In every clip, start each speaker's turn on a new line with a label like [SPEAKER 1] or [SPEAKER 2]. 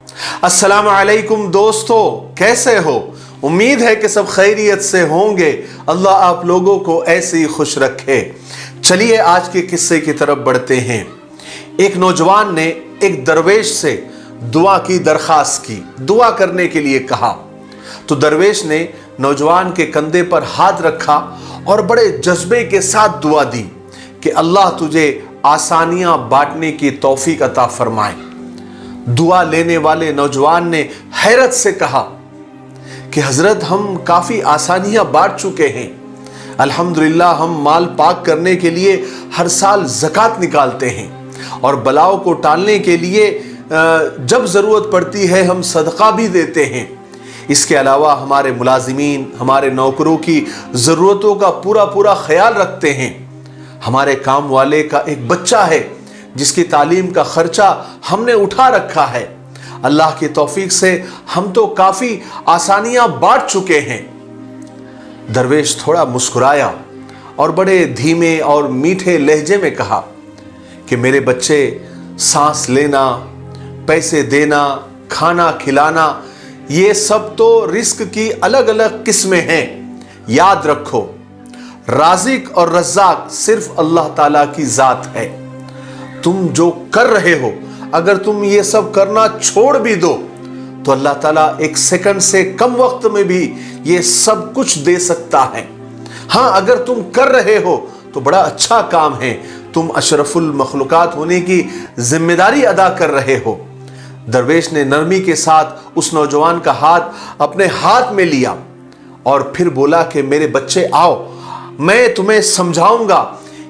[SPEAKER 1] अस्सलाम वालेकुम दोस्तों, कैसे हो? उम्मीद है कि सब खैरियत से होंगे। अल्लाह आप लोगों को ऐसे ही खुश रखे। चलिए आज के किस्से की तरफ बढ़ते हैं। एक नौजवान ने एक दरवेश से दुआ की दरखास्त की, दुआ करने के लिए कहा। तो दरवेश ने नौजवान के कंधे पर हाथ रखा और बड़े जज्बे के साथ दुआ दी कि अल्लाह तुझे आसानियां बांटने की तौफीक अता फरमाए। दुआ लेने वाले नौजवान ने हैरत से कहा कि हजरत, हम काफी आसानियां बांट चुके हैं। अल्हम्दुलिल्लाह, हम माल पाक करने के लिए हर साल ज़कात निकालते हैं और बलाओं को टालने के लिए जब ज़रूरत पड़ती है हम सदका भी देते हैं। इसके अलावा हमारे मुलाजिमीन, हमारे नौकरों की ज़रूरतों का पूरा ख्याल रखते हैं। हमारे काम वाले का एक बच्चा है जिसकी तालीम का खर्चा हमने उठा रखा है। अल्लाह की तौफीक से हम तो काफ़ी आसानियां बांट चुके हैं। दरवेश थोड़ा मुस्कुराया और बड़े धीमे और मीठे लहजे में कहा कि मेरे बच्चे, सांस लेना, पैसे देना, खाना खिलाना, ये सब तो रिस्क की अलग अलग किस्में हैं। याद रखो, राज़िक और रज़्ज़ाक सिर्फ अल्लाह ताला की ज़ात है। तुम जो कर रहे हो, अगर तुम ये सब करना छोड़ भी दो तो अल्लाह ताला एक सेकंड से कम वक्त में भी ये सब कुछ दे सकता है। हाँ, अगर तुम कर रहे हो तो बड़ा अच्छा काम है, तुम अशरफुल मखलूकात होने की जिम्मेदारी अदा कर रहे हो। दरवेश ने नरमी के साथ उस नौजवान का हाथ अपने हाथ में लिया और फिर बोला कि मेरे बच्चे आओ, मैं तुम्हें समझाऊंगा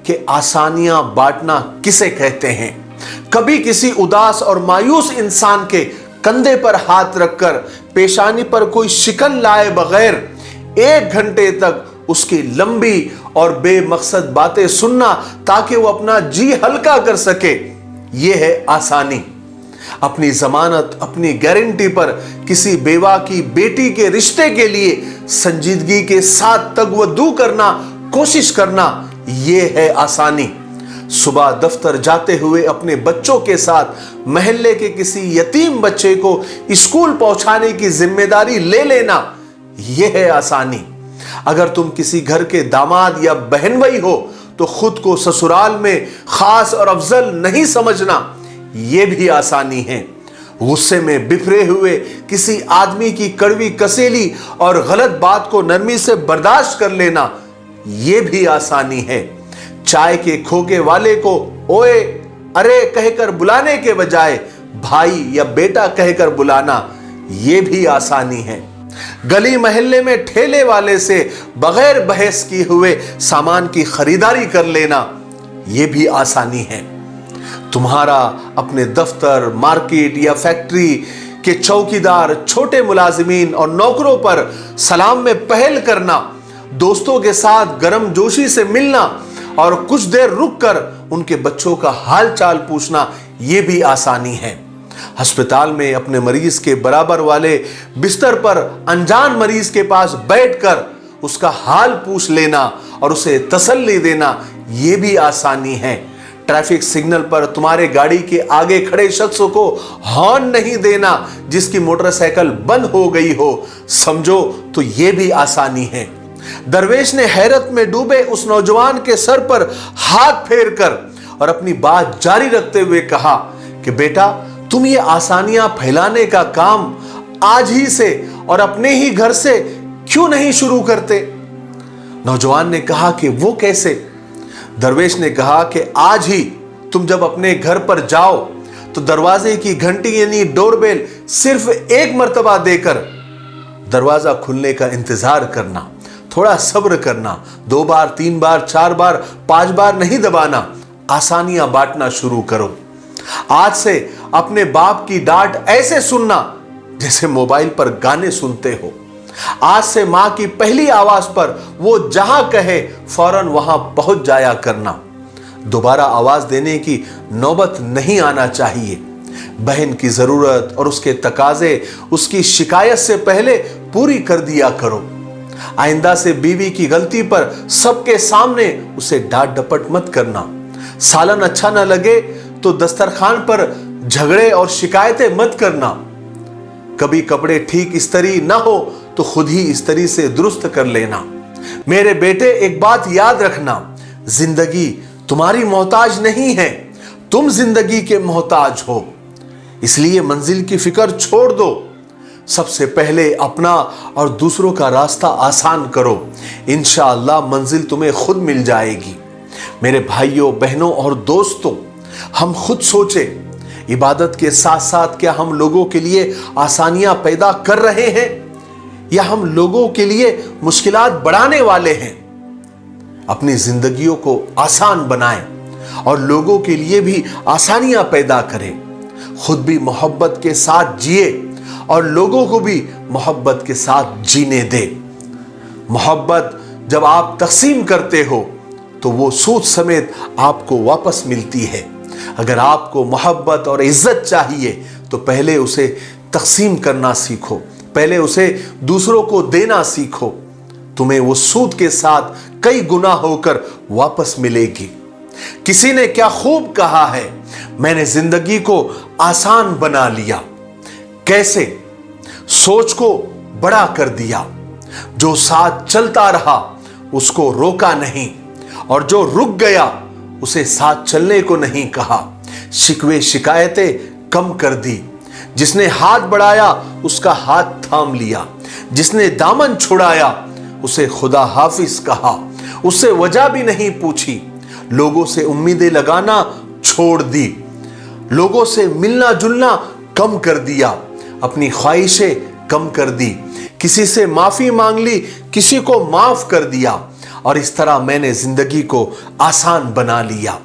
[SPEAKER 1] कि आसानियां बांटना किसे कहते हैं। कभी किसी उदास और मायूस इंसान के कंधे पर हाथ रखकर पेशानी पर कोई शिकन लाए बगैर 1 घंटे तक उसकी लंबी और बेमकसद बातें सुनना ताकि वो अपना जी हल्का कर सके, यह है आसानी। अपनी जमानत, अपनी गारंटी पर किसी बेवा की बेटी के रिश्ते के लिए संजीदगी के साथ तगवदू करना, कोशिश करना, यह है आसानी। सुबह दफ्तर जाते हुए अपने बच्चों के साथ महल्ले के किसी यतीम बच्चे को स्कूल पहुंचाने की जिम्मेदारी ले लेना, यह है आसानी। अगर तुम किसी घर के दामाद या बहनवई हो तो खुद को ससुराल में खास और अफजल नहीं समझना, यह भी आसानी है। गुस्से में बिफरे हुए किसी आदमी की कड़वी कसेली और गलत बात को नरमी से बर्दाश्त कर लेना, यह भी आसानी है। चाय के खोके वाले को ओए, अरे कहकर बुलाने के बजाय भाई या बेटा कहकर बुलाना, यह भी आसानी है। गली मोहल्ले में ठेले वाले से बगैर बहस किए हुए सामान की खरीदारी कर लेना, यह भी आसानी है। तुम्हारा अपने दफ्तर, मार्केट या फैक्ट्री के चौकीदार, छोटे मुलाजिमीन और नौकरों पर सलाम में पहल करना, दोस्तों के साथ गर्मजोशी से मिलना और कुछ देर रुककर उनके बच्चों का हाल चाल पूछना, यह भी आसानी है। अस्पताल में अपने मरीज के बराबर वाले बिस्तर पर अनजान मरीज के पास बैठकर उसका हाल पूछ लेना और उसे तसल्ली देना, यह भी आसानी है। ट्रैफिक सिग्नल पर तुम्हारे गाड़ी के आगे खड़े शख्स को हॉर्न नहीं देना जिसकी मोटरसाइकिल बंद हो गई हो, समझो तो यह भी आसानी है। दरवेश ने हैरत में डूबे उस नौजवान के सर पर हाथ फेरकर और अपनी बात जारी रखते हुए कहा कि बेटा, तुम ये आसानियां फैलाने का काम आज ही से और अपने ही घर से क्यों नहीं शुरू करते? नौजवान ने कहा कि वो कैसे? दरवेश ने कहा कि आज ही तुम जब अपने घर पर जाओ तो दरवाजे की घंटी यानी डोरबेल सिर्फ 1 मर्तबा देकर दरवाजा खुलने का इंतजार करना, थोड़ा सब्र करना, 2 बार, 3 बार, 4 बार, 5 बार नहीं दबाना, आसानियां बांटना शुरू करो। आज से अपने बाप की डांट ऐसे सुनना जैसे मोबाइल पर गाने सुनते हो। आज से मां की पहली आवाज पर वो जहां कहे फौरन वहां पहुंच जाया करना। दोबारा आवाज देने की नौबत नहीं आना चाहिए। बहन की जरूरत और उसके तकाजे उसकी शिकायत से पहले पूरी कर दिया करो। आइंदा से बीवी की गलती पर सबके सामने उसे डांट डपट मत करना। सालन अच्छा ना लगे तो दस्तरखान पर झगड़े और शिकायतें मत करना। कभी कपड़े ठीक इस्त्री ना हो तो खुद ही इस्त्री से दुरुस्त कर लेना। मेरे बेटे एक बात याद रखना, जिंदगी तुम्हारी मोहताज नहीं है, तुम जिंदगी के मोहताज हो। इसलिए मंजिल की फिक्र छोड़ दो, सबसे पहले अपना और दूसरों का रास्ता आसान करो। इंशाअल्लाह मंजिल तुम्हें खुद मिल जाएगी। मेरे भाइयों बहनों और दोस्तों, हम खुद सोचें, इबादत के साथ साथ क्या हम लोगों के लिए आसानियां पैदा कर रहे हैं या हम लोगों के लिए मुश्किलात बढ़ाने वाले हैं? अपनी जिंदगियों को आसान बनाएं और लोगों के लिए भी आसानियां पैदा करें। खुद भी मोहब्बत के साथ जिए और लोगों को भी मोहब्बत के साथ जीने दे। मोहब्बत जब आप तकसीम करते हो तो वो सूद समेत आपको वापस मिलती है। अगर आपको मोहब्बत और इज्जत चाहिए तो पहले उसे तकसीम करना सीखो, पहले उसे दूसरों को देना सीखो। तुम्हें वो सूद के साथ कई गुना होकर वापस मिलेगी। किसी ने क्या खूब कहा है, मैंने जिंदगी को आसान बना लिया। कैसे? सोच को बड़ा कर दिया। जो साथ चलता रहा उसको रोका नहीं, और जो रुक गया उसे साथ चलने को नहीं कहा। शिकवे शिकायतें कम कर दी। जिसने हाथ बढ़ाया उसका हाथ थाम लिया। जिसने दामन छुड़ाया उसे खुदा हाफिज कहा। उससे वजह भी नहीं पूछी। लोगों से उम्मीदें लगाना छोड़ दी। लोगों से मिलना जुलना कम कर दिया। अपनी ख्वाहिशें कम कर दी। किसी से माफी मांग ली, किसी को माफ कर दिया, और इस तरह मैंने जिंदगी को आसान बना लिया।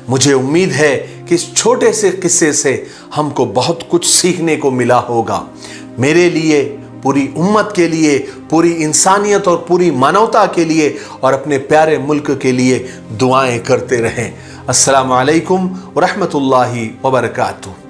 [SPEAKER 1] मुझे उम्मीद है कि इस छोटे से किस्से से हमको बहुत कुछ सीखने को मिला होगा। मेरे लिए, पूरी उम्मत के लिए, पूरी इंसानियत और पूरी मानवता के लिए और अपने प्यारे मुल्क के लिए दुआएं करते रहें। अस्सलामु अलैकुम व रहमतुल्लाहि व बरकातुहू।